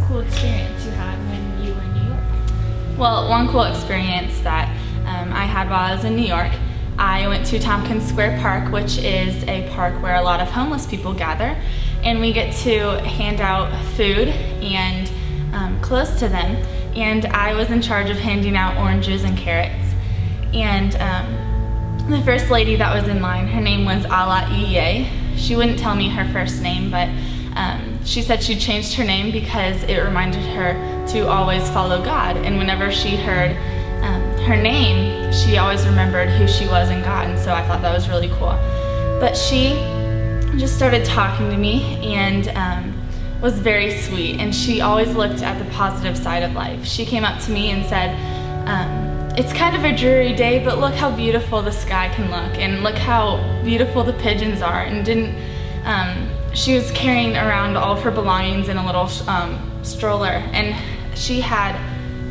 cool experience you had when you were in New York? Well, one cool experience that I had while I was in New York, I went to Tompkins Square Park, which is a park where a lot of homeless people gather, and we get to hand out food and clothes to them. And I was in charge of handing out oranges and carrots. And the first lady that was in line, her name was Ala Iye. She wouldn't tell me her first name, but she said she changed her name because it reminded her to always follow God. And whenever she heard her name, she always remembered who she was in God, and so I thought that was really cool. But she just started talking to me and was very sweet, and she always looked at the positive side of life. She came up to me and said, it's kind of a dreary day, but look how beautiful the sky can look, and look how beautiful the pigeons are. And she was carrying around all of her belongings in a little stroller, and she had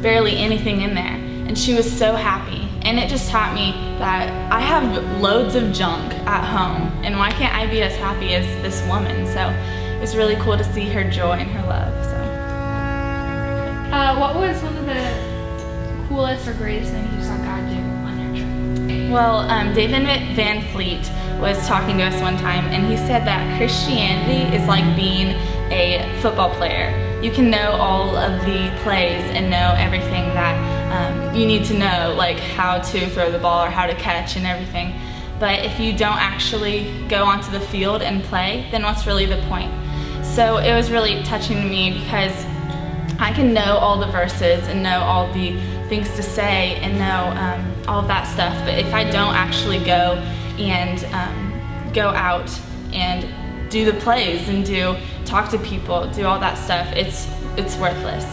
barely anything in there, and she was so happy. And it just taught me that I have loads of junk at home, and why can't I be as happy as this woman? So it was really cool to see her joy and her love. So what was one of the coolest or greatest things you saw God do on your trip? Well, David Van Fleet was talking to us one time, and he said that Christianity is like being a football player. You can know all of the plays and know everything that you need to know, like how to throw the ball or how to catch and everything. But if you don't actually go onto the field and play, then what's really the point? So it was really touching to me because I can know all the verses and know all the things to say and know all of that stuff, but if I don't actually go and go out and do the plays and talk to people, do all that stuff, it's worthless.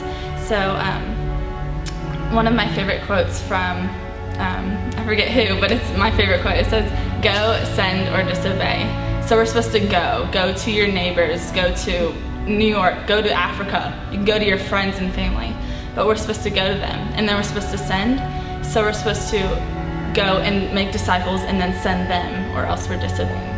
So one of my favorite quotes from, I forget who, but it's my favorite quote. It says, go, send, or disobey. So we're supposed to go to your neighbors, go to New York, go to Africa, you can go to your friends and family, but we're supposed to go to them, and then we're supposed to send. So we're supposed to go and make disciples and then send them, or else we're disobeying.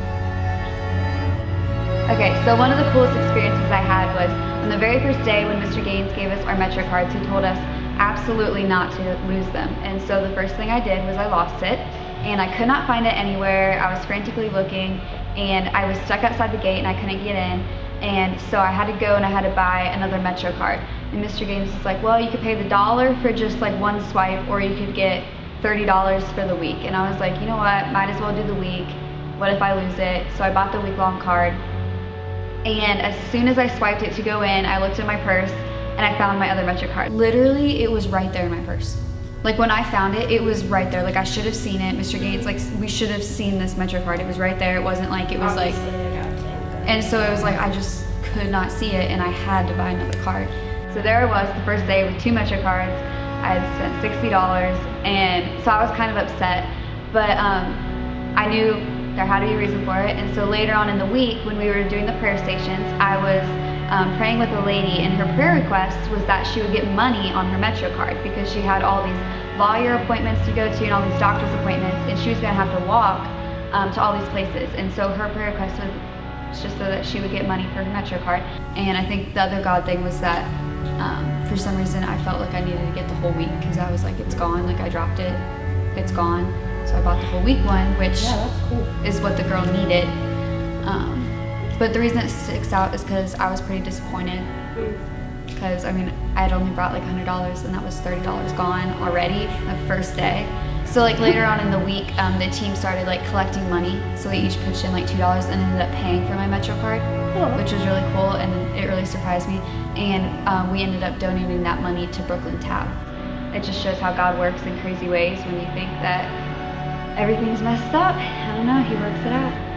Okay, so one of the coolest experiences I had was on the very first day when Mr. Gaines gave us our Metro cards. He told us absolutely not to lose them. And so the first thing I did was I lost it, and I could not find it anywhere. I was frantically looking, and I was stuck outside the gate and I couldn't get in. And so I had to go and I had to buy another Metro card. And Mr. Gaines was like, well, you could pay the $1 for just like one swipe, or you could get $30 for the week. And I was like, you know what, might as well do the week. What if I lose it? So I bought the week-long card. And as soon as I swiped it to go in, I looked in my purse and I found my other Metro card. Literally, it was right there in my purse. Like when I found it, it was right there. Like I should have seen it. Mr. Gaines, like we should have seen this Metro card. It was right there. It wasn't like it was obviously and so it was like I just could not see it, and I had to buy another card. So there I was the first day with 2 Metro cards. I had spent $60, and so I was kind of upset, but I knew there had to be a reason for it. And so later on in the week, when we were doing the prayer stations, I was praying with a lady, and her prayer request was that she would get money on her Metro card because she had all these lawyer appointments to go to and all these doctor's appointments, and she was going to have to walk to all these places. And so her prayer request was just so that she would get money for her Metro card. And I think the other God thing was that for some reason I felt like I needed to get the whole week, because I was like, it's gone, like I dropped it, it's gone. So I bought the whole week one, which is what the girl needed. But the reason it sticks out is because I was pretty disappointed, because I mean I had only brought like $100, and that was $30 gone already the first day. So like later on in the week, the team started like collecting money, so we each pitched in like $2 and ended up paying for my Metro card, which was really cool, and it really surprised me. And we ended up donating that money to Brooklyn Tab. It just shows how God works in crazy ways when you think that everything's messed up. I don't know, He works it out.